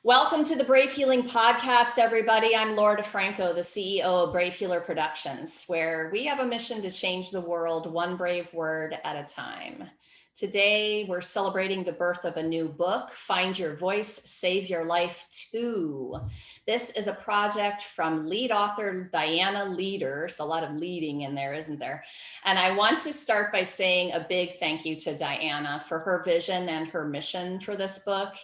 Welcome to the Brave Healing Podcast, everybody. I'm Laura DeFranco, the CEO of Brave Healer Productions, where we have a mission to change the world one brave word at a time. Today, we're celebrating the birth of a new book, Find Your Voice, Save Your Life 2. This is a project from lead author Dianna Leeder. So a lot of leading in there, isn't there? And I want to start by saying a big thank you to Dianna for her vision and her mission for this book.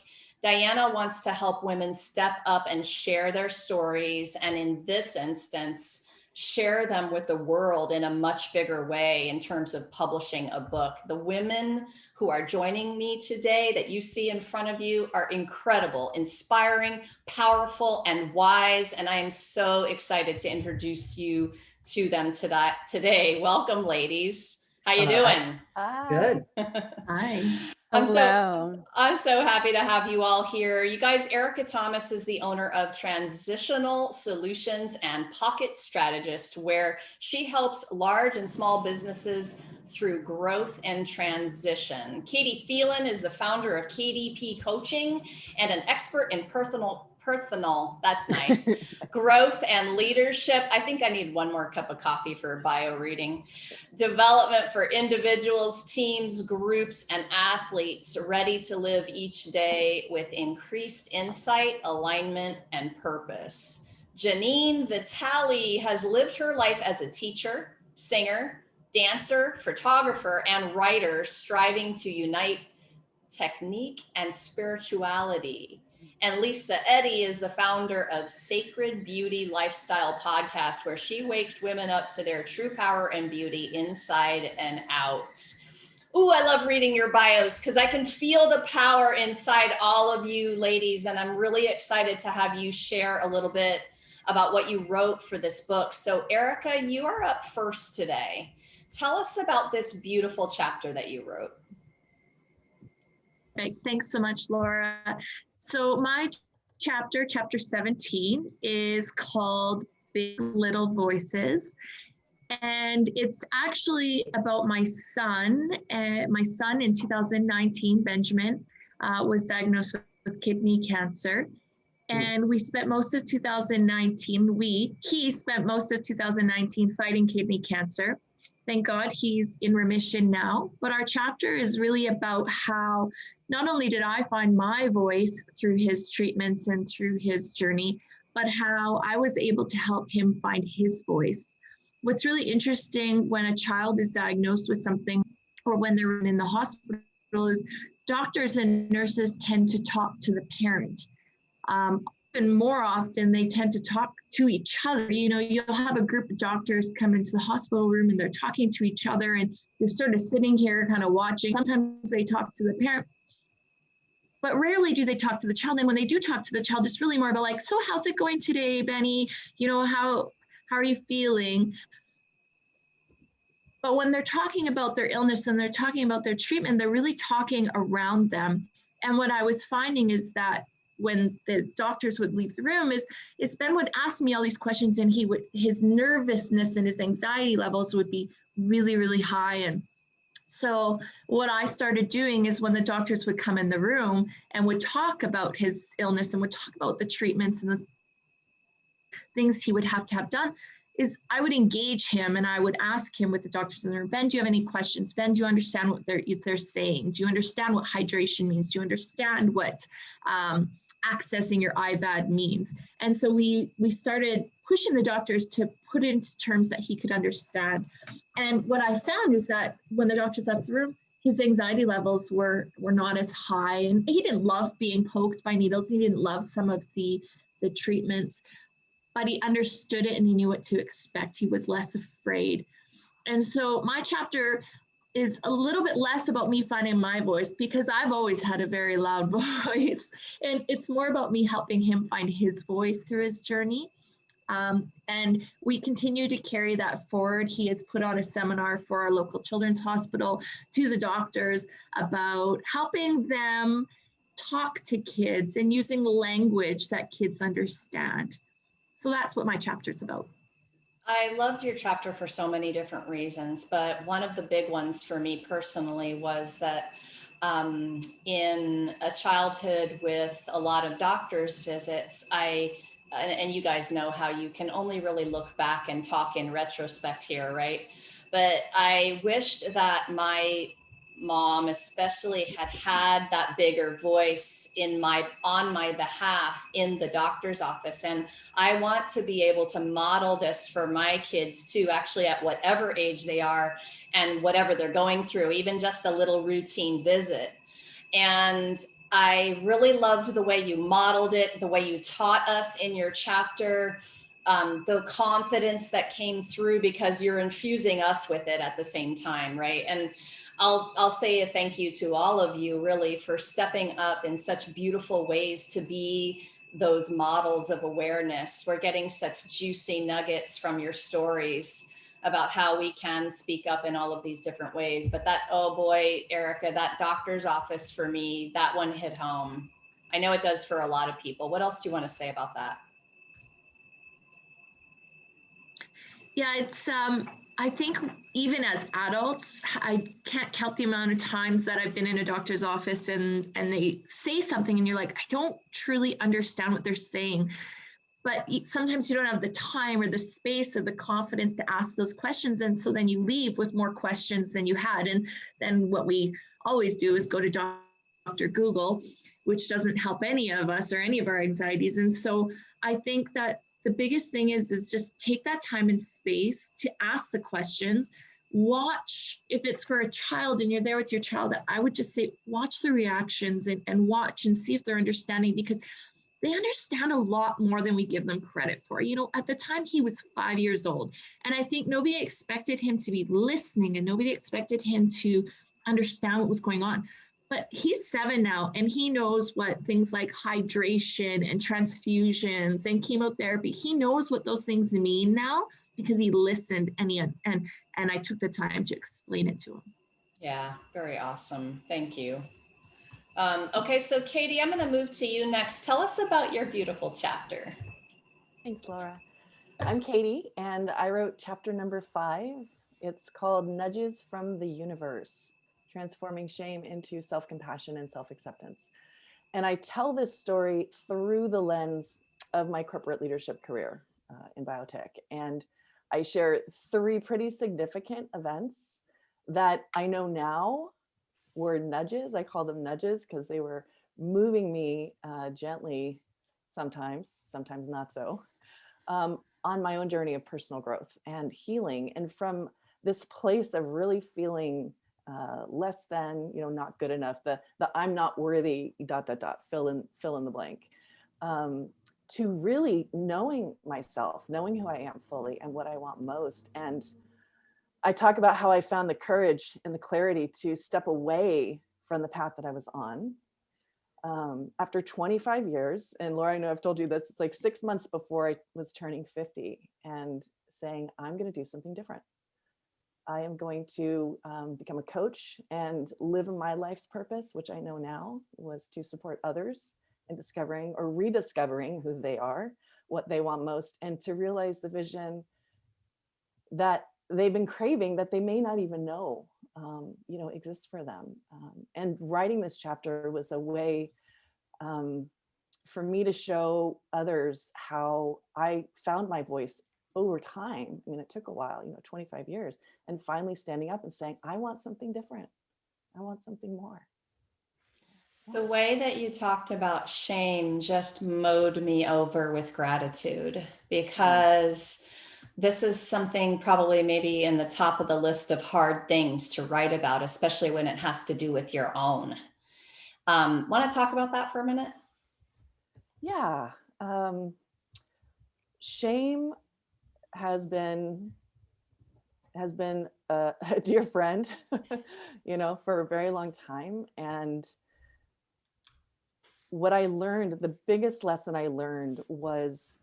Dianna wants to help women step up and share their stories, and in this instance, share them with the world in a much bigger way in terms of publishing a book. The women who are joining me today that you see in front of you are incredible, inspiring, powerful, and wise, and I am so excited to introduce you to them today. Welcome, ladies. How you doing? Good. Hi. I'm so happy to have you all here. You guys, Erica Thomas is the owner of Transitional Solutions and Pocket Strategist, where she helps large and small businesses through growth and transition. Katie Phelan is the founder of KDP Coaching and an expert in personal, that's nice, growth and leadership. I think I need one more cup of coffee for bio reading. Development for individuals, teams, groups, and athletes ready to live each day with increased insight, alignment, and purpose. Janine Vitale has lived her life as a teacher, singer, dancer, photographer, and writer, striving to unite technique and spirituality. And Lisa Eddy is the founder of Sacred Beauty Lifestyle Podcast, where she wakes women up to their true power and beauty inside and out. Ooh, I love reading your bios because I can feel the power inside all of you ladies. And I'm really excited to have you share a little bit about what you wrote for this book. So Erica, you are up first today. Tell us about this beautiful chapter that you wrote. Thanks so much, Laura. So my chapter 17, is called Big Little Voices. And it's actually about my son. My son in 2019, Benjamin, was diagnosed with kidney cancer. And he spent most of 2019 fighting kidney cancer. Thank God he's in remission now. But our chapter is really about how not only did I find my voice through his treatments and through his journey, but how I was able to help him find his voice. What's really interesting when a child is diagnosed with something or when they're in the hospital is doctors and nurses tend to talk to the parent. And more often they tend to talk to each other. You know, you'll have a group of doctors come into the hospital room and they're talking to each other and they're sort of sitting here kind of watching. Sometimes they talk to the parent, but rarely do they talk to the child. And when they do talk to the child, it's really more about like, so how's it going today, Benny? You know, how are you feeling? But when they're talking about their illness and they're talking about their treatment, they're really talking around them. And what I was finding is that when the doctors would leave the room is Ben would ask me all these questions and his nervousness and his anxiety levels would be really, really high. And so what I started doing is when the doctors would come in the room and would talk about his illness and would talk about the treatments and the things he would have to have done, is I would engage him and I would ask him with the doctors in the room, Ben, do you have any questions? Ben, do you understand what they're saying? Do you understand what hydration means? Do you understand what accessing your IVAD means? And so we started pushing the doctors to put it into terms that he could understand. And what I found is that when the doctors left the room, his anxiety levels were not as high. And he didn't love being poked by needles. He didn't love some of the treatments, but he understood it and he knew what to expect. He was less afraid. And so my chapter is a little bit less about me finding my voice because I've always had a very loud voice. And it's more about me helping him find his voice through his journey. And we continue to carry that forward. He has put on a seminar for our local children's hospital to the doctors about helping them talk to kids and using language that kids understand. So that's what my chapter is about. I loved your chapter for so many different reasons, but one of the big ones for me personally was that in a childhood with a lot of doctor's visits, and you guys know how you can only really look back and talk in retrospect here, right? But I wished that my mom especially had that bigger voice on my behalf in the doctor's office. And I want to be able to model this for my kids too, actually, at whatever age they are and whatever they're going through, even just a little routine visit. And I really loved the way you modeled it, the way you taught us in your chapter, the confidence that came through because you're infusing us with it at the same time, right? And I'll say a thank you to all of you really for stepping up in such beautiful ways to be those models of awareness. We're getting such juicy nuggets from your stories about how we can speak up in all of these different ways. But that, oh boy, Erica, that doctor's office for me, that one hit home. I know it does for a lot of people. What else do you want to say about that? Yeah, it's I think even as adults, I can't count the amount of times that I've been in a doctor's office and they say something and you're like, I don't truly understand what they're saying. But sometimes you don't have the time or the space or the confidence to ask those questions. And so then you leave with more questions than you had. And then what we always do is go to Dr. Google, which doesn't help any of us or any of our anxieties. And so I think that the biggest thing is just take that time and space to ask the questions. Watch, if it's for a child and you're there with your child, I would just say, watch the reactions and watch and see if they're understanding, because they understand a lot more than we give them credit for. You know, at the time he was 5 years old, and I think nobody expected him to be listening and nobody expected him to understand what was going on. But he's 7 now, and he knows what things like hydration and transfusions and chemotherapy, he knows what those things mean now because he listened and I took the time to explain it to him. Yeah, very awesome. Thank you. Okay, so Katie, I'm going to move to you next. Tell us about your beautiful chapter. Thanks, Laura. I'm Katie, and I wrote chapter number 5. It's called Nudges from the Universe, Transforming Shame into Self-Compassion and Self-Acceptance. And I tell this story through the lens of my corporate leadership career in biotech. And I share 3 pretty significant events that I know now were nudges. I call them nudges because they were moving me gently, sometimes not so, on my own journey of personal growth and healing. And from this place of really feeling less than, not good enough, the I'm not worthy, ... fill in the blank, to really knowing myself, knowing who I am fully and what I want most. And I talk about how I found the courage and the clarity to step away from the path that I was on after 25 years. And Laura, I know I've told you this, it's like 6 months before I was turning 50, and saying, I'm going to do something different. I am going to become a coach and live my life's purpose, which I know now was to support others in discovering or rediscovering who they are, what they want most, and to realize the vision that they've been craving that they may not even know, exists for them. And writing this chapter was a way for me to show others how I found my voice over time. I mean, it took a while, 25 years, and finally standing up and saying, I want something different. I want something more. The way that you talked about shame just mowed me over with gratitude, because this is something probably maybe in the top of the list of hard things to write about, especially when it has to do with your own. Want to talk about that for a minute? Yeah. Shame has been a dear friend, for a very long time. And what I learned, the biggest lesson I learned was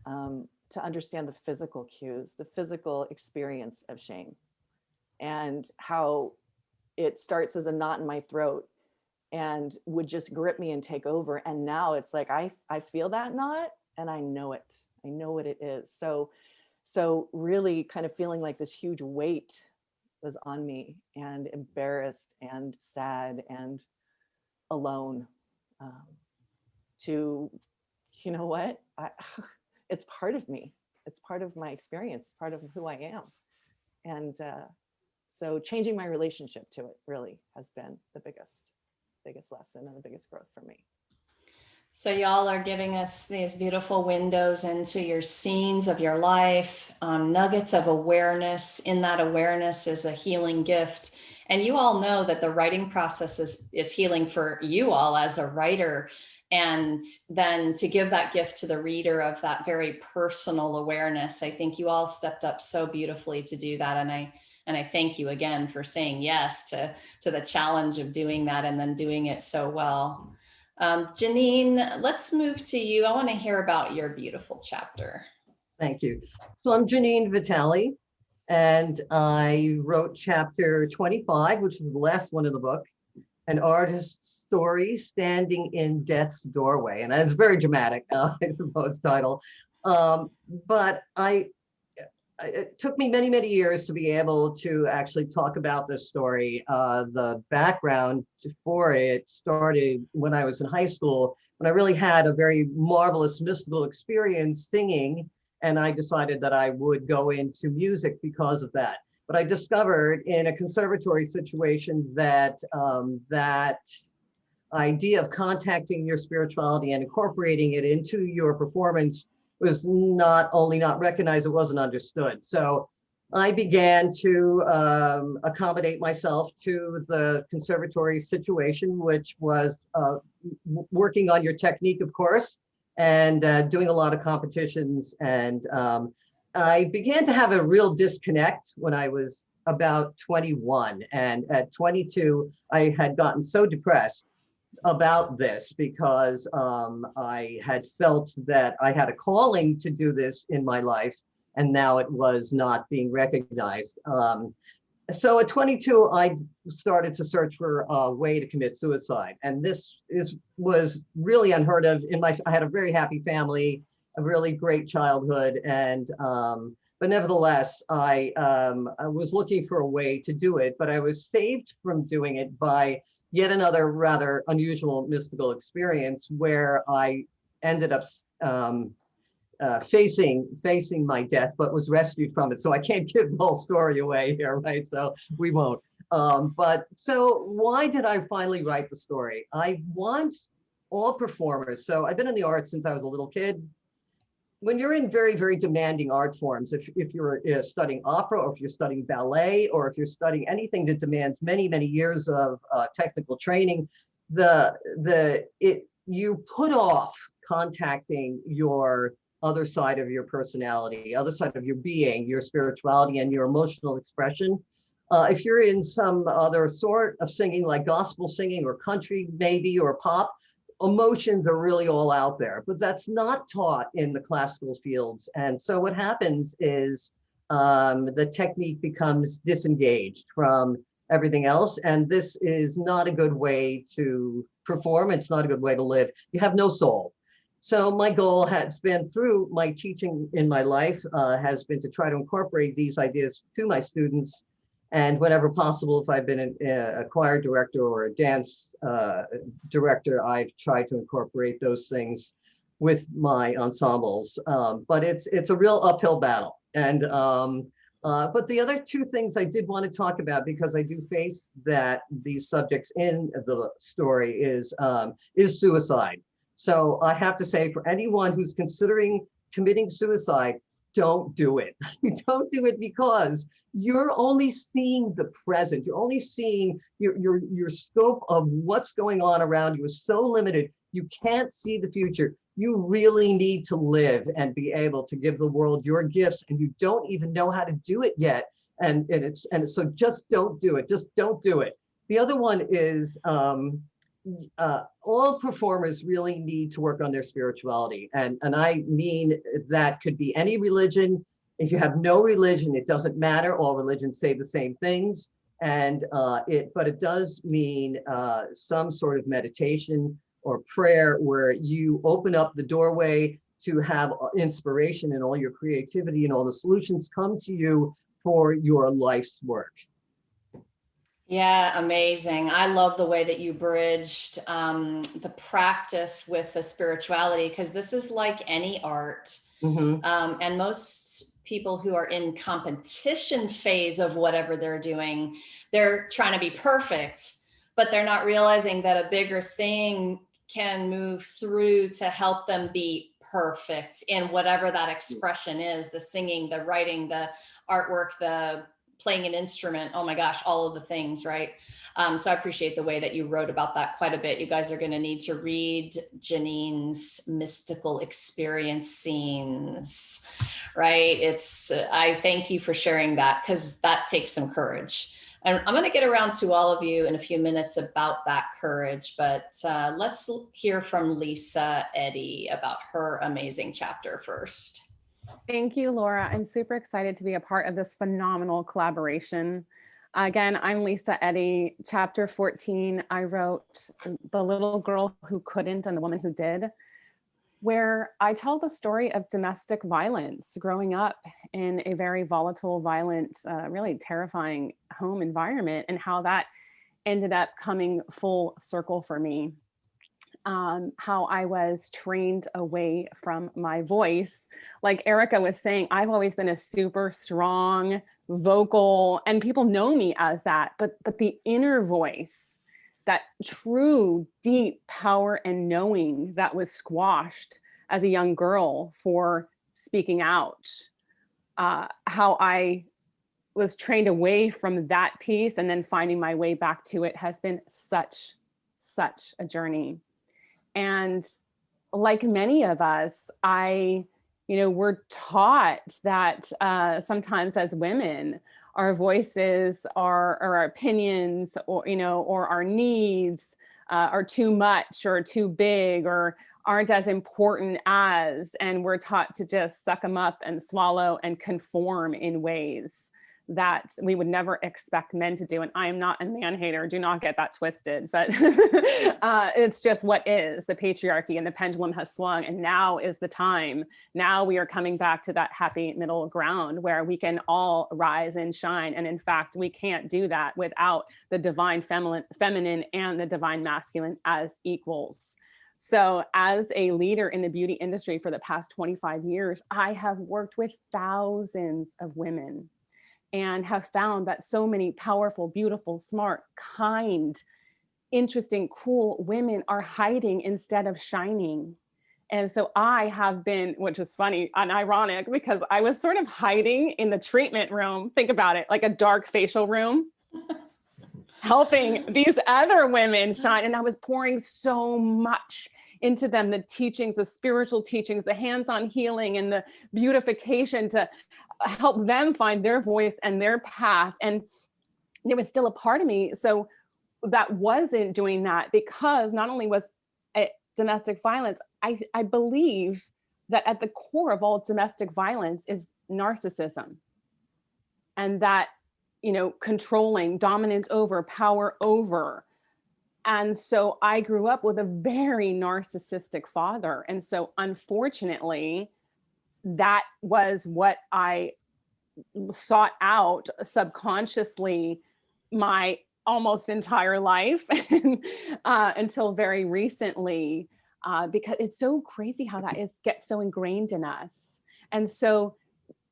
to understand the physical cues, the physical experience of shame, and how it starts as a knot in my throat and would just grip me and take over. And now it's like, I feel that knot and I know it. I know what it is. So really kind of feeling like this huge weight was on me, and embarrassed and sad and alone. To, you know what, it's part of me. It's part of my experience, part of who I am. And so changing my relationship to it really has been the biggest lesson and the biggest growth for me. So y'all are giving us these beautiful windows into your scenes of your life, nuggets of awareness. In that awareness is a healing gift. And you all know that the writing process is healing for you all as a writer. And then to give that gift to the reader of that very personal awareness, I think you all stepped up so beautifully to do that. And I thank you again for saying yes to the challenge of doing that and then doing it so well. Janine, let's move to you. I want to hear about your beautiful chapter. Thank you. So I'm Janine Vitale, and I wrote chapter 25, which is the last one in the book, An Artist's Story Standing in Death's Doorway. And it's very dramatic, I suppose, title. But it took me many, many years to be able to actually talk about this story. The background for it started when I was in high school, when I really had a very marvelous mystical experience singing, and I decided that I would go into music because of that. But I discovered in a conservatory situation that that idea of contacting your spirituality and incorporating it into your performance was not only not recognized, it wasn't understood. So I began to accommodate myself to the conservatory situation, which was working on your technique, of course, and doing a lot of competitions. And I began to have a real disconnect when I was about 21. And at 22, I had gotten so depressed about this because I had felt that I had a calling to do this in my life, and now it was not being recognized. So at 22, I started to search for a way to commit suicide. And this was really unheard of. I had a very happy family, a really great childhood. And but nevertheless, I was looking for a way to do it, but I was saved from doing it by yet another rather unusual mystical experience where I ended up facing my death, but was rescued from it. So I can't give the whole story away here, right? So we won't. But so why did I finally write the story? I want all performers. So I've been in the arts since I was a little kid. When you're in very, very demanding art forms, if you're studying opera, or if you're studying ballet, or if you're studying anything that demands many, many years of technical training, you put off contacting your other side of your personality, other side of your being, your spirituality and your emotional expression. If you're in some other sort of singing, like gospel singing or country maybe, or pop, emotions are really all out there, but that's not taught in the classical fields. And so what happens is the technique becomes disengaged from everything else. And this is not a good way to perform. It's not a good way to live. You have no soul. So my goal has been, through my teaching in my life, has been to try to incorporate these ideas to my students. And whenever possible, if I've been a choir director or a dance director, I've tried to incorporate those things with my ensembles. But it's a real uphill battle. And but the other two things I did want to talk about, because I do face that these subjects in the story, is suicide. So I have to say, for anyone who's considering committing suicide, don't do it. Don't do it, because you're only seeing the present. You're only seeing your scope of what's going on around you is so limited. You can't see the future. You really need to live and be able to give the world your gifts, and you don't even know how to do it yet. And so just don't do it. Just don't do it. The other one is all performers really need to work on their spirituality. And I mean, that could be any religion. If you have no religion, it doesn't matter. All religions say the same things. And but it does mean some sort of meditation or prayer where you open up the doorway to have inspiration, and all your creativity and all the solutions come to you for your life's work. Yeah, amazing. I love the way that you bridged the practice with the spirituality, because this is like any art. Hmm. And most people who are in competition phase of whatever they're doing, they're trying to be perfect, but they're not realizing that a bigger thing can move through to help them be perfect in whatever that expression is, the singing, the writing, the artwork, the playing an instrument. Oh my gosh, all of the things, right? So I appreciate the way that you wrote about that quite a bit. You guys are going to need to read Janine's mystical experience scenes, right? I thank you for sharing that, because that takes some courage. And I'm going to get around to all of you in a few minutes about that courage, but let's hear from Lisa Eddy about her amazing chapter first. Thank you, Laura. I'm super excited to be a part of this phenomenal collaboration. Again, I'm Lisa Eddy. Chapter 14, I wrote The Little Girl Who Couldn't and the Woman Who Did, where I tell the story of domestic violence, growing up in a very volatile, violent, really terrifying home environment, and how that ended up coming full circle for me. How I was trained away from my voice. Like Erica was saying, I've always been a super strong vocal, and people know me as that, but the inner voice, that true deep power and knowing that was squashed as a young girl for speaking out, how I was trained away from that piece and then finding my way back to it has been such a journey. And like many of us, we're taught that sometimes as women, our voices, our opinions, or our needs are too much or too big or aren't as important as, and we're taught to just suck them up and swallow and conform in ways that we would never expect men to do. And I am not a man hater, do not get that twisted, but it's just what is. The patriarchy and the pendulum has swung, and now is the time. Now we are coming back to that happy middle ground where we can all rise and shine. And in fact, we can't do that without the divine feminine and the divine masculine as equals. So as a leader in the beauty industry for the past 25 years, I have worked with thousands of women and have found that so many powerful, beautiful, smart, kind, interesting, cool women are hiding instead of shining. And so I have been, which is funny and ironic, because I was sort of hiding in the treatment room. Think about it, like a dark facial room, helping these other women shine. And I was pouring so much into them, the teachings, the spiritual teachings, the hands-on healing and the beautification to help them find their voice and their path. And there was still a part of me so that wasn't doing that, because not only was it domestic violence, I believe that at the core of all domestic violence is narcissism, and that, controlling, dominance over, power over. And so I grew up with a very narcissistic father. And so unfortunately, that was what I sought out subconsciously my almost entire life until very recently, because it's so crazy how that gets so ingrained in us. And so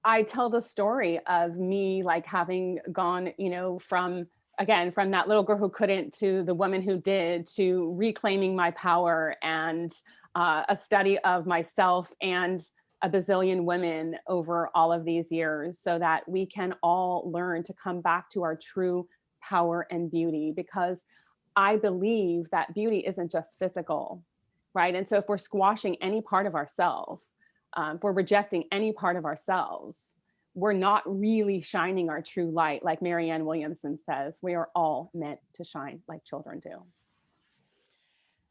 I tell the story of me like having gone, from that little girl who couldn't to the woman who did, to reclaiming my power, and a study of myself and a bazillion women over all of these years, so that we can all learn to come back to our true power and beauty. Because I believe that beauty isn't just physical, right? And so if we're squashing any part of ourselves, if we're rejecting any part of ourselves, we're not really shining our true light. Like Marianne Williamson says, we are all meant to shine like children do.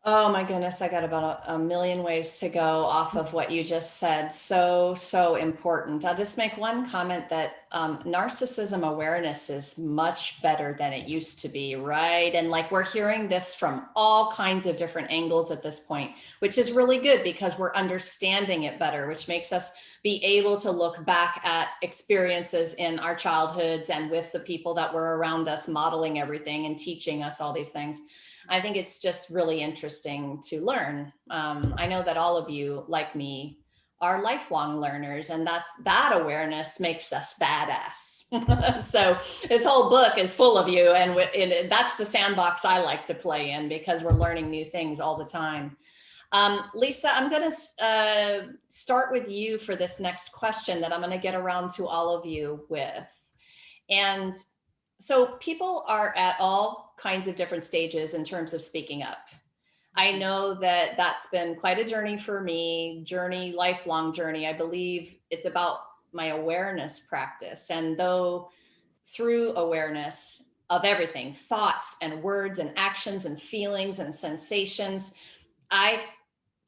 Oh my goodness, I got about a million ways to go off of what you just said. So important. I'll just make one comment that narcissism awareness is much better than it used to be, right? And like we're hearing this from all kinds of different angles at this point, which is really good because we're understanding it better, which makes us be able to look back at experiences in our childhoods and with the people that were around us, modeling everything and teaching us all these things. I think it's just really interesting to learn. I know that all of you, like me, are lifelong learners, and that awareness makes us badass. So this whole book is full of you, and that's the sandbox I like to play in because we're learning new things all the time. Lisa, I'm going to start with you for this next question that I'm going to get around to all of you with. And so people are at all kinds of different stages in terms of speaking up. I know that that's been quite a journey for me, lifelong journey. I believe it's about my awareness practice. And though through awareness of everything, thoughts and words and actions and feelings and sensations, I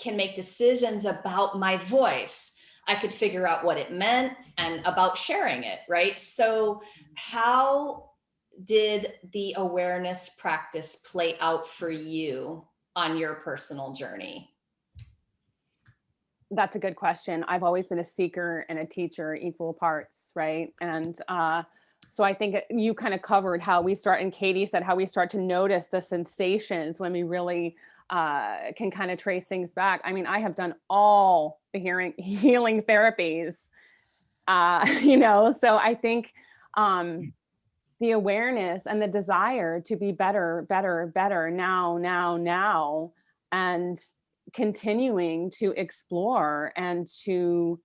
can make decisions about my voice. I could figure out what it meant and about sharing it, right? So how did the awareness practice play out for you on your personal journey? That's a good question. I've always been a seeker and a teacher, equal parts, right? And so I think you kind of covered how we start, and Katie said how we start to notice the sensations when we really can kind of trace things back. I mean, I have done all the healing therapies, so I think the awareness and the desire to be better now, and continuing to explore and to,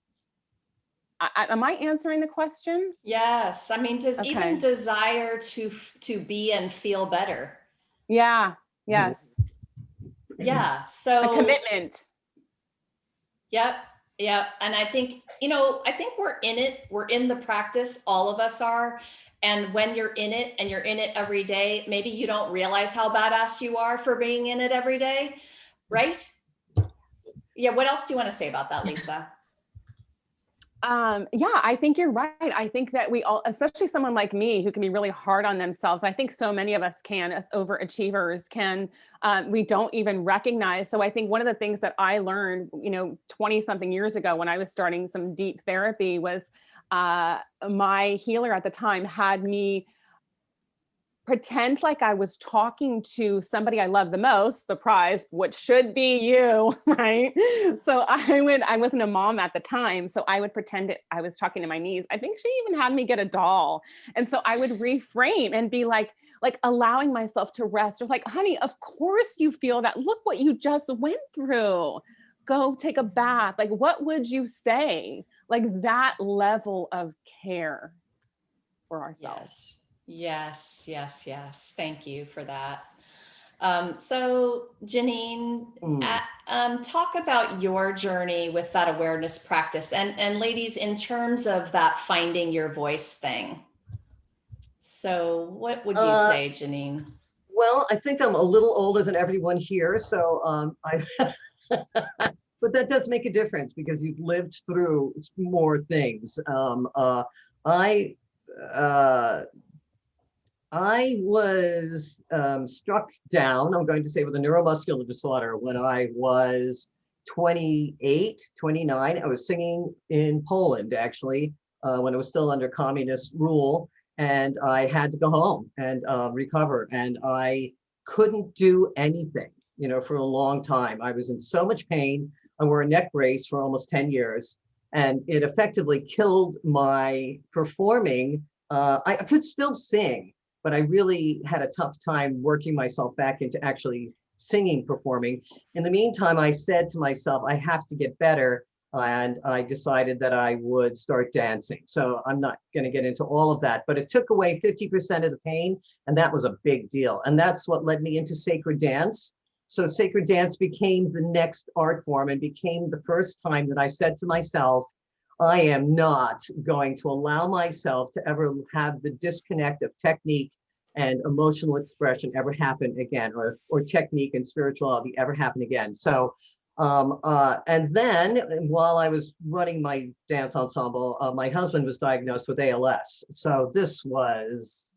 am I answering the question? Yes. I mean, even desire to be and feel better. Yeah. Yes. Yeah. So a commitment. Yep. And I think, we're in it. We're in the practice. All of us are. And when you're in it and you're in it every day, maybe you don't realize how badass you are for being in it every day. Right? Yeah. What else do you want to say about that, Lisa? Yeah, I think you're right. I think that we all, especially someone like me who can be really hard on themselves. I think so many of us can, as overachievers can, we don't even recognize. So I think one of the things that I learned, 20 something years ago when I was starting some deep therapy was my healer at the time had me pretend like I was talking to somebody I love the most, surprise, which should be you, right? So I wasn't a mom at the time, so I would pretend I was talking to my niece. I think she even had me get a doll. And so I would reframe and be like allowing myself to rest. Just like, honey, of course you feel that. Look what you just went through. Go take a bath. Like, what would you say? Like that level of care for ourselves. Yes. Thank you for that. So Janine, talk about your journey with that awareness practice, and ladies, in terms of that finding your voice thing. So what would you say, Janine? Well, I think I'm a little older than everyone here, so but that does make a difference because you've lived through more things. I was struck down, I'm going to say, with a neuromuscular disorder when I was 28, 29. I was singing in Poland, actually, when it was still under communist rule. And I had to go home and recover. And I couldn't do anything, for a long time. I was in so much pain. I wore a neck brace for almost 10 years. And it effectively killed my performing. I could still sing, but I really had a tough time working myself back into actually singing, performing. In the meantime, I said to myself, I have to get better. And I decided that I would start dancing. So I'm not going to get into all of that, but it took away 50% of the pain. And that was a big deal. And that's what led me into sacred dance. So sacred dance became the next art form and became the first time that I said to myself, I am not going to allow myself to ever have the disconnect of technique and emotional expression ever happen again, or technique and spirituality ever happen again. So, and then while I was running my dance ensemble, my husband was diagnosed with ALS. So this was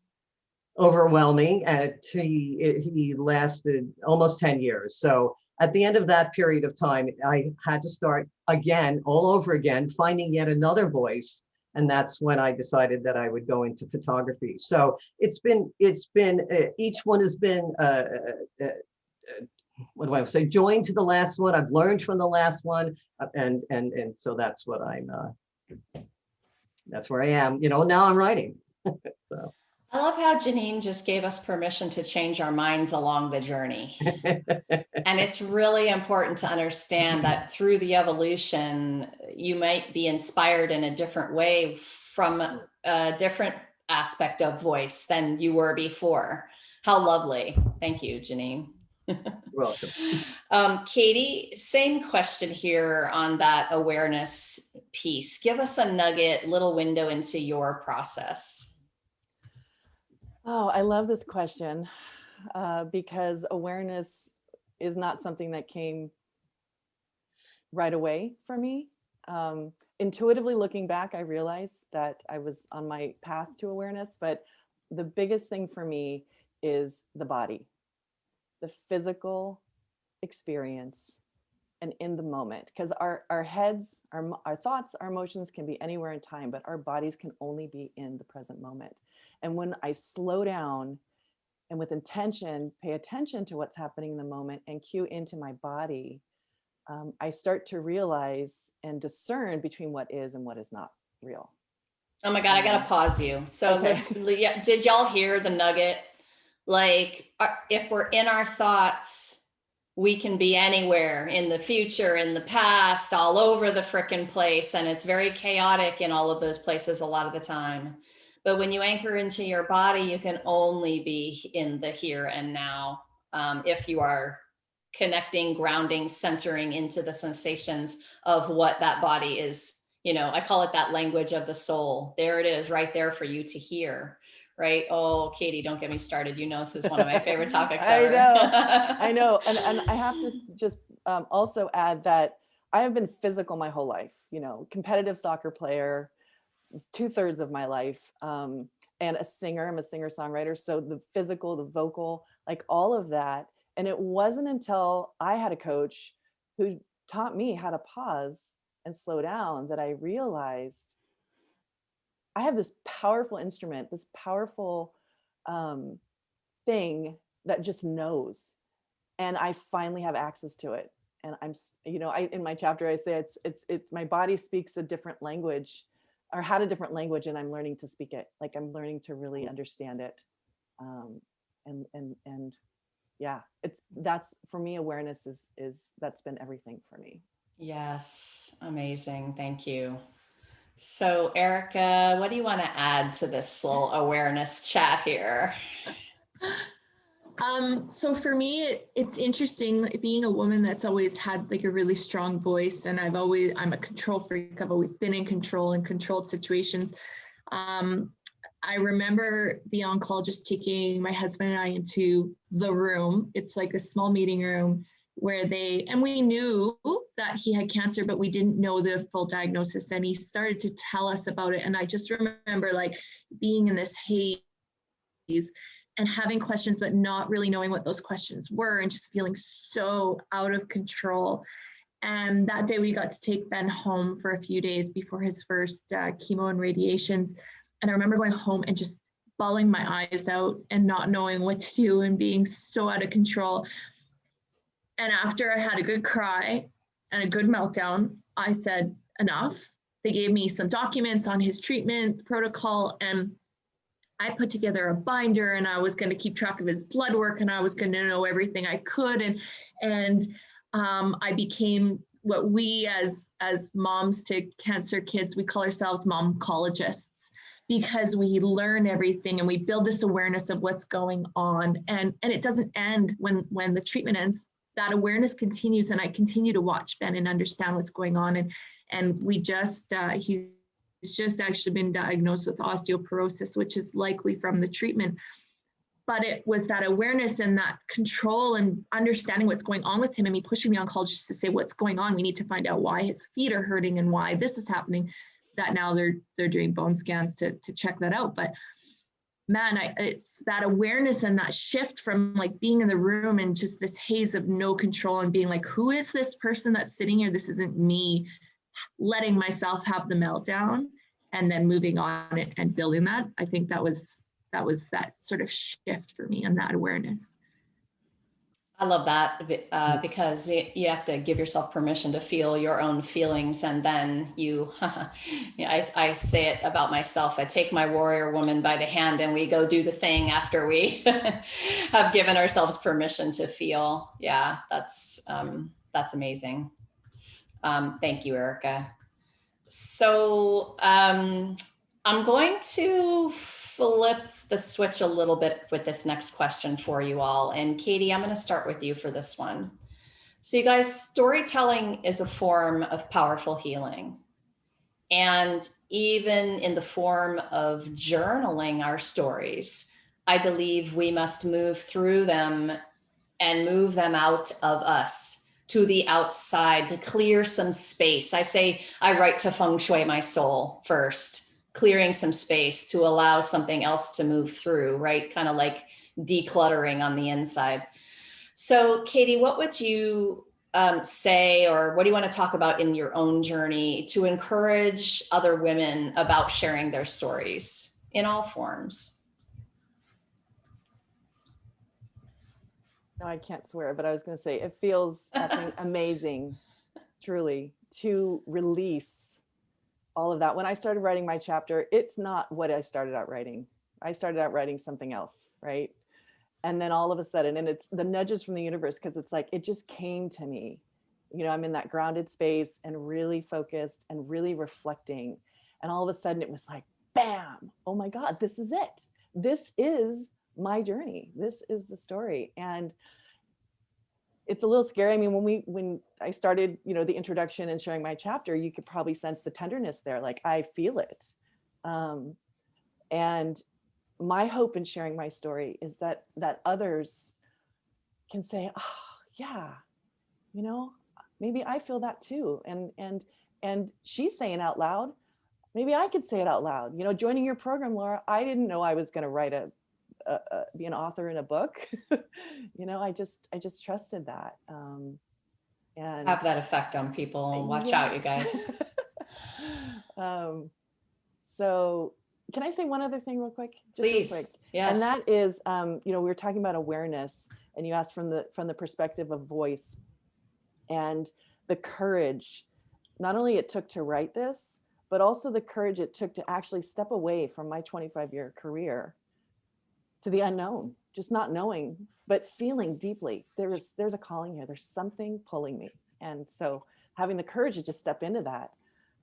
overwhelming, and he lasted almost 10 years. So at the end of that period of time, I had to start again, all over again, finding yet another voice. And that's when I decided that I would go into photography. So it's been each one has been, what do I say, joined to the last one. I've learned from the last one. And so that's what that's where I am, now I'm writing. So. I love how Janine just gave us permission to change our minds along the journey. And it's really important to understand that through the evolution, you might be inspired in a different way from a different aspect of voice than you were before. How lovely. Thank you, Janine. You're welcome. Katie, same question here on that awareness piece. Give us a nugget, little window into your process. Oh, I love this question because awareness is not something that came right away for me. Intuitively looking back, I realized that I was on my path to awareness, but the biggest thing for me is the body, the physical experience, and in the moment, because our heads, our thoughts, our emotions can be anywhere in time, but our bodies can only be in the present moment. And when I slow down and with intention, pay attention to what's happening in the moment and cue into my body, I start to realize and discern between what is and what is not real. Oh my God, I gotta pause you. So okay. Did y'all hear the nugget? Like, if we're in our thoughts, we can be anywhere, in the future, in the past, all over the frickin' place. And it's very chaotic in all of those places a lot of the time. But when you anchor into your body, you can only be in the here and now. If you are connecting, grounding, centering into the sensations of what that body is, I call it that language of the soul. There it is right there for you to hear. Right. Oh, Katie, don't get me started. This is one of my favorite topics ever. I know. And I have to just also add that I have been physical my whole life, competitive soccer player, 2/3 of my life, and a singer. I'm a singer-songwriter. So the physical, the vocal, like all of that. And it wasn't until I had a coach who taught me how to pause and slow down that I realized I have this powerful instrument, this powerful thing that just knows. And I finally have access to it. And I'm, in my chapter, I say my body speaks a different language, or had a different language, and I'm learning to speak it. Like I'm learning to really understand it. And yeah, that's for me, awareness is that's been everything for me. Yes. Amazing. Thank you. So Erica, what do you want to add to this little awareness chat here? So for me, it's interesting being a woman that's always had like a really strong voice, and I'm a control freak. I've always been in control in controlled situations. I remember the oncologist taking my husband and I into the room. It's like a small meeting room where we knew that he had cancer, but we didn't know the full diagnosis. And he started to tell us about it. And I just remember like being in this haze and having questions, but not really knowing what those questions were, and just feeling so out of control. And that day we got to take Ben home for a few days before his first chemo and radiations. And I remember going home and just bawling my eyes out and not knowing what to do and being so out of control. And after I had a good cry and a good meltdown, I said, enough. They gave me some documents on his treatment protocol, and I put together a binder, and I was going to keep track of his blood work, and I was going to know everything I could. And I became what we as moms to cancer kids, we call ourselves momcologists, because we learn everything and we build this awareness of what's going on. And it doesn't end when the treatment ends. That awareness continues, and I continue to watch Ben and understand what's going on. And we just, he's just actually been diagnosed with osteoporosis, which is likely from the treatment. but it was that awareness and that control and understanding what's going on with him, and me pushing the oncologist to say, what's going on? We need to find out why his feet are hurting and why this is happening. That now they're doing bone scans to check that out. But man, it's that awareness and that shift from like being in the room and just this haze of no control and being like, who is this person that's sitting here? This isn't me. Letting myself have the meltdown and then moving on it and building that. I think that was that sort of shift for me and that awareness. I love that because you have to give yourself permission to feel your own feelings. And then I say it about myself. I take my warrior woman by the hand and we go do the thing after we have given ourselves permission to feel. Yeah, that's amazing. Thank you, Erica. So I'm going to flip the switch a little bit with this next question for you all. And Katie, I'm going to start with you for this one. So you guys, storytelling is a form of powerful healing. And even in the form of journaling our stories, I believe we must move through them and move them out of us to the outside to clear some space. I say I write to feng shui my soul first, clearing some space to allow something else to move through, right? Kind of like decluttering on the inside. So Katie, what would you say, or what do you want to talk about in your own journey to encourage other women about sharing their stories in all forms? No, I can't swear, but I was going to say it feels effing amazing, truly, to release all of that. When I started writing my chapter, it's not what I started out writing. I started out writing something else, right? And then all of a sudden, and it's the nudges from the universe, because it's like, it just came to me. You know, I'm in that grounded space and really focused and really reflecting. And all of a sudden it was like, bam, oh my God, this is it. This is my journey. This is the story. And it's a little scary. I mean, when I started, you know, the introduction and sharing my chapter, you could probably sense the tenderness there. Like, I feel it. And my hope in sharing my story is that others can say, oh yeah, you know, maybe I feel that too. And she's saying out loud, maybe I could say it out loud. You know, joining your program, Laura, I didn't know I was going to write be an author in a book. You know, I just trusted that. And have that effect on people. Watch out, you guys. So can I say one other thing real quick? Just Please. real quick. Yes. And that is, you know, we were talking about awareness, and you asked from the perspective of voice and the courage, not only it took to write this, but also the courage it took to actually step away from my 25-year career to the unknown, just not knowing, but feeling deeply. There's a calling here. There's something pulling me. And so having the courage to just step into that.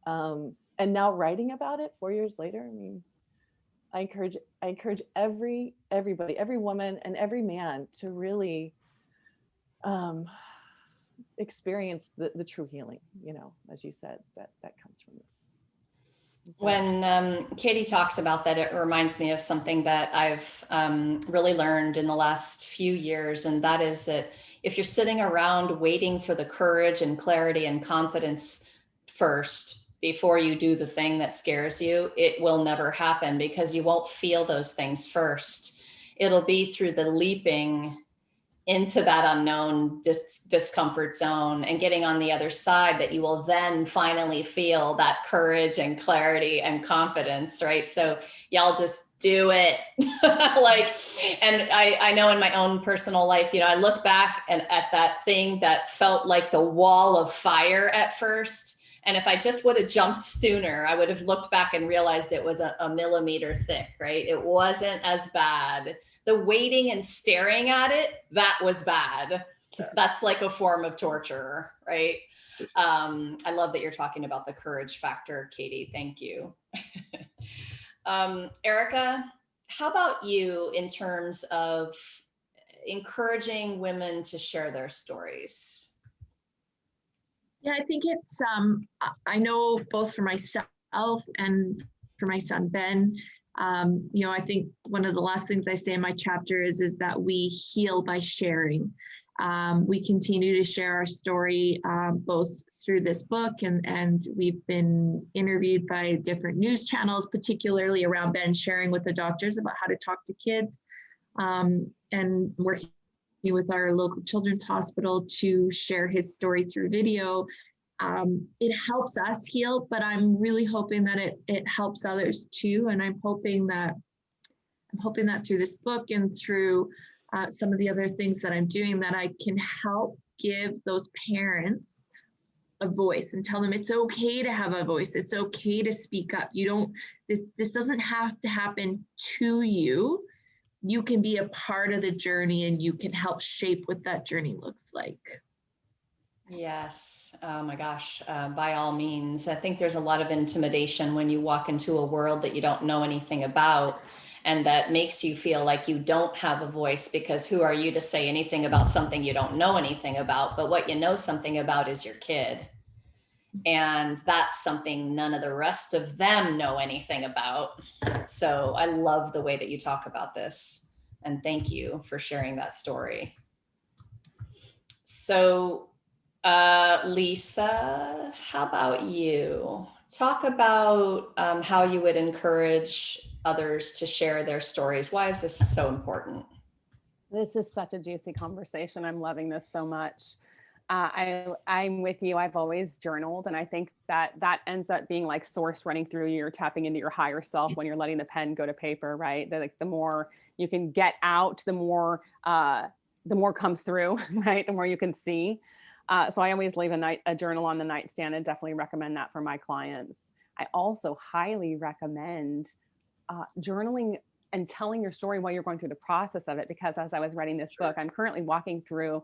And now writing about it 4 years later, I mean, I encourage everybody, every woman and every man to really experience the true healing, you know, as you said, that comes from this. When Katie talks about that, it reminds me of something that I've really learned in the last few years. And that is that if you're sitting around waiting for the courage and clarity and confidence first, before you do the thing that scares you, it will never happen, because you won't feel those things first. It'll be through the leaping into that unknown discomfort zone and getting on the other side that you will then finally feel that courage and clarity and confidence, right? So y'all just do it. And I know in my own personal life, you know, I look back and at that thing that felt like the wall of fire at first. And if I just would have jumped sooner, I would have looked back and realized it was a millimeter thick, right? It wasn't as bad. The waiting and staring at it, that was bad. That's like a form of torture, right? I love that you're talking about the courage factor, Katie. Thank you. Erica, how about you in terms of encouraging women to share their stories? Yeah, I think it's, I know both for myself and for my son, Ben, You know, I think one of the last things I say in my chapter is that we heal by sharing. We continue to share our story, both through this book, and we've been interviewed by different news channels, particularly around Ben sharing with the doctors about how to talk to kids, and working with our local children's hospital to share his story through video. It helps us heal, but I'm really hoping that it helps others too. And I'm hoping that through this book and through some of the other things that I'm doing, that I can help give those parents a voice and tell them it's okay to have a voice. It's okay to speak up. This doesn't have to happen to you. You can be a part of the journey, and you can help shape what that journey looks like. Yes. Oh my gosh. By all means. I think there's a lot of intimidation when you walk into a world that you don't know anything about, and that makes you feel like you don't have a voice, because who are you to say anything about something you don't know anything about? But what you know something about is your kid. And that's something none of the rest of them know anything about. So I love the way that you talk about this. And thank you for sharing that story. So Lisa, how about you? Talk about how you would encourage others to share their stories. Why is this so important? This is such a juicy conversation. I'm loving this so much. I'm with you. I've always journaled, and I think that ends up being like source running through you. You're tapping into your higher self when you're letting the pen go to paper, right? Like the more you can get out, the more comes through, right? The more you can see. So I always leave a journal on the nightstand, and definitely recommend that for my clients. I also highly recommend journaling and telling your story while you're going through the process of it, because as I was writing this book, I'm currently walking through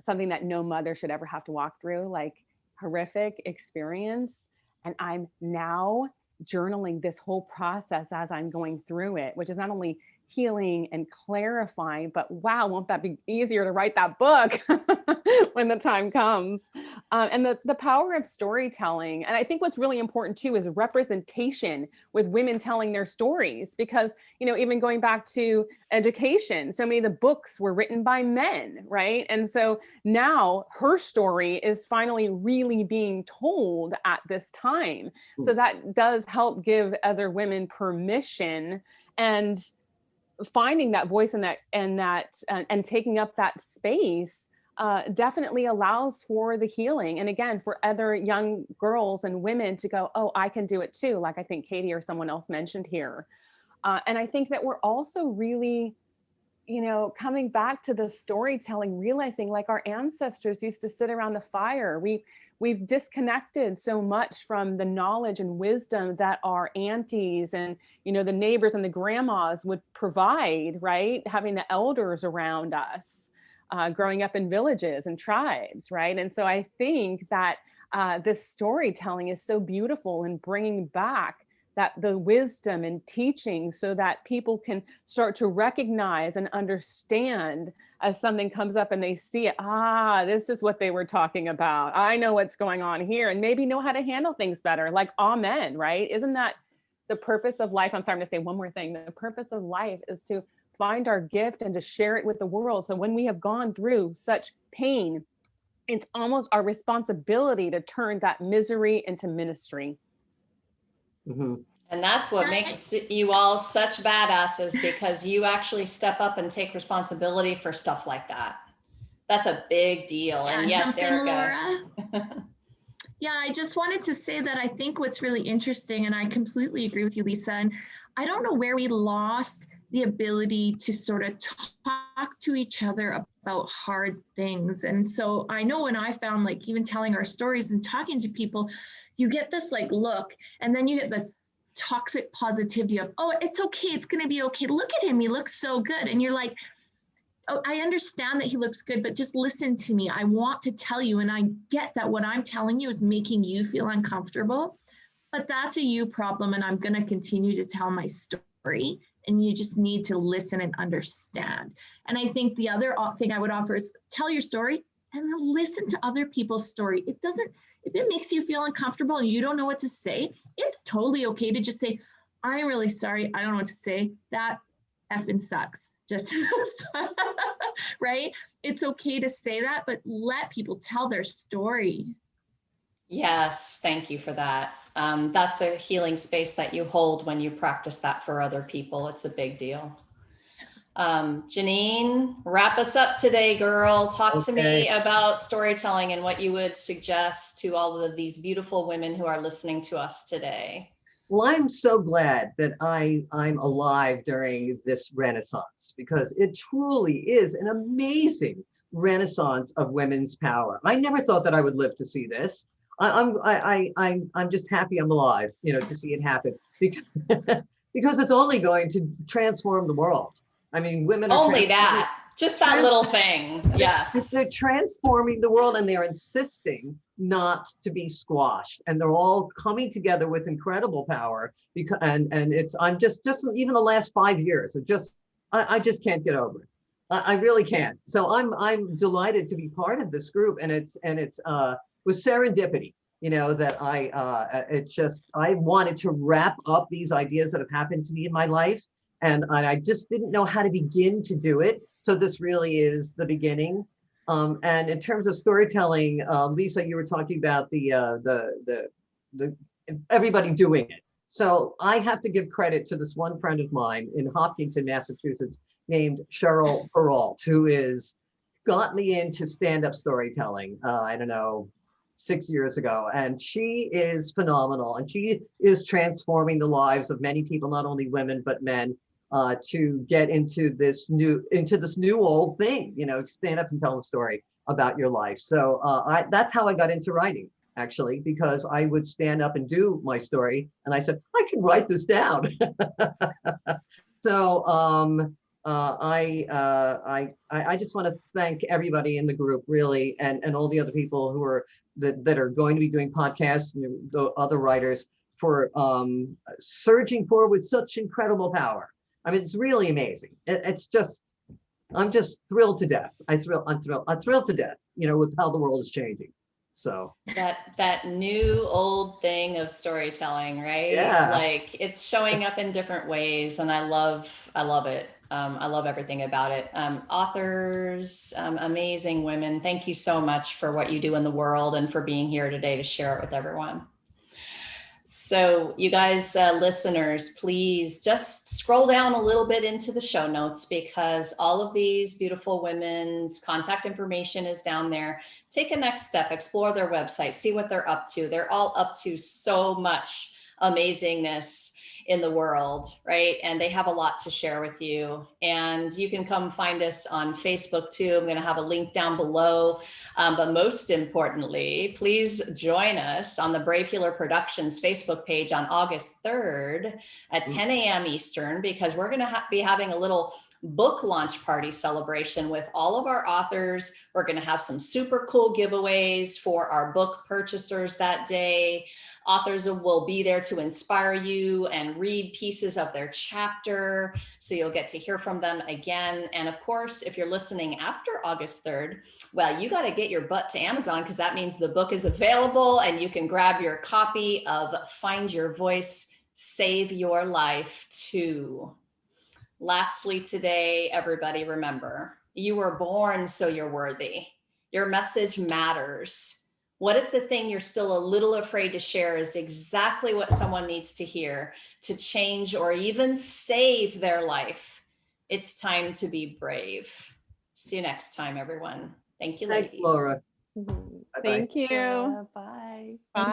something that no mother should ever have to walk through, like horrific experience. And I'm now journaling this whole process as I'm going through it, which is not only healing and clarifying, but wow, won't that be easier to write that book when the time comes? And the power of storytelling. And I think what's really important too is representation with women telling their stories, because, you know, even going back to education, so many of the books were written by men, right? And so now her story is finally really being told at this time. So that does help give other women permission, and finding that voice and taking up that space definitely allows for the healing. And again, for other young girls and women to go, oh, I can do it too. Like I think Katie or someone else mentioned here. And I think that we're also really, you know, coming back to the storytelling, realizing like our ancestors used to sit around the fire. We've disconnected so much from the knowledge and wisdom that our aunties and, you know, the neighbors and the grandmas would provide, right? Having the elders around us, growing up in villages and tribes, right? And so I think that this storytelling is so beautiful in bringing back that the wisdom and teaching, so that people can start to recognize and understand as something comes up and they see it. This is what they were talking about. I know what's going on here, and maybe know how to handle things better. Like, amen, right? Isn't that the purpose of life? I'm sorry, I'm going to say one more thing. The purpose of life is to find our gift and to share it with the world. So when we have gone through such pain, it's almost our responsibility to turn that misery into ministry. Mm-hmm. And that's what makes you all such badasses, because you actually step up and take responsibility for stuff like that. That's a big deal. Yeah, and yes, Erica. Laura? Yeah, I just wanted to say that I think what's really interesting, and I completely agree with you, Lisa, and I don't know where we lost the ability to sort of talk to each other about hard things. And so I know when I found, like, even telling our stories and talking to people, you get this like look, and then you get the toxic positivity of, oh, it's okay, it's going to be okay. Look at him, he looks so good. And you're like, oh, I understand that he looks good, but just listen to me. I want to tell you, and I get that what I'm telling you is making you feel uncomfortable, but that's a you problem, and I'm going to continue to tell my story, and you just need to listen and understand. And I think the other thing I would offer is tell your story and then listen to other people's story. If it makes you feel uncomfortable and you don't know what to say, it's totally okay to just say, I'm really sorry. I don't know what to say. That effing sucks. Just right. It's okay to say that, but let people tell their story. Yes, thank you for that. That's a healing space that you hold when you practice that for other people. It's a big deal. Janine, wrap us up today, girl. Talk to me about storytelling and what you would suggest to all of these beautiful women who are listening to us today. Well, I'm so glad that I'm alive during this renaissance, because it truly is an amazing renaissance of women's power. I never thought that I would live to see this. I'm just happy I'm alive, to see it happen, because because it's only going to transform the world. I mean, women are only that, just that little thing. Yes, they're transforming the world, and they're insisting not to be squashed, and they're all coming together with incredible power. Because and it's I'm just even the last 5 years, I just can't get over it. I really can't. So I'm delighted to be part of this group, and it's with serendipity, that I wanted to wrap up these ideas that have happened to me in my life, and I just didn't know how to begin to do it. So this really is the beginning. And in terms of storytelling, Lisa, you were talking about the everybody doing it. So I have to give credit to this one friend of mine in Hopkinton, Massachusetts, named Cheryl Peralt, who got me into stand-up storytelling. I don't know, 6 years ago, and she is phenomenal, and she is transforming the lives of many people, not only women but men, to get into this new old thing, stand up and tell a story about your life. So that's how I got into writing, actually, because I would stand up and do my story, and I said, I can write this down. So I just want to thank everybody in the group, really, and all the other people who are that are going to be doing podcasts, and the other writers, for surging forward with such incredible power. I mean, it's really amazing. I'm just thrilled to death. I'm thrilled to death, with how the world is changing. So that new old thing of storytelling, right? Yeah. Like, it's showing up in different ways, and I love it. I love everything about it. Authors, amazing women. Thank you so much for what you do in the world and for being here today to share it with everyone. So you guys, listeners, please just scroll down a little bit into the show notes, because all of these beautiful women's contact information is down there. Take a next step, explore their website, see what they're up to. They're all up to so much amazingness in the world, right? And they have a lot to share with you. And you can come find us on Facebook too. I'm going to have a link down below. But most importantly, please join us on the Brave Healer Productions Facebook page on August 3rd at 10 a.m. Eastern, because we're going to be having a little book launch party celebration with all of our authors. We're going to have some super cool giveaways for our book purchasers that day. Authors will be there to inspire you and read pieces of their chapter, so you'll get to hear from them again. And of course, if you're listening after August 3rd, well, you got to get your butt to Amazon, because that means the book is available and you can grab your copy of Find Your Voice, Save Your Life too. Lastly today, everybody, remember, you were born so you're worthy. Your message matters. What if the thing you're still a little afraid to share is exactly what someone needs to hear to change or even save their life? It's time to be brave. See you next time, everyone. Thank you, ladies. Thanks, Laura. Mhm. Thank you. Bye. Bye.